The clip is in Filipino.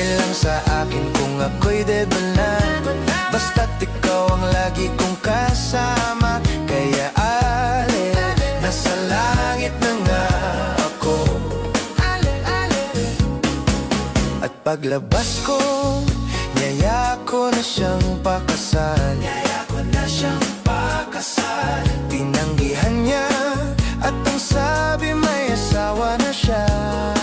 okay lang sa akin kung ako'y dead na. Basta't ikaw ang lagi kong kasama. Kaya ale, nasa langit na nga ako. At paglabas ko, yaya ko na siyang pakasal. Tinanggihan niya at ang sabi may asawa na siya.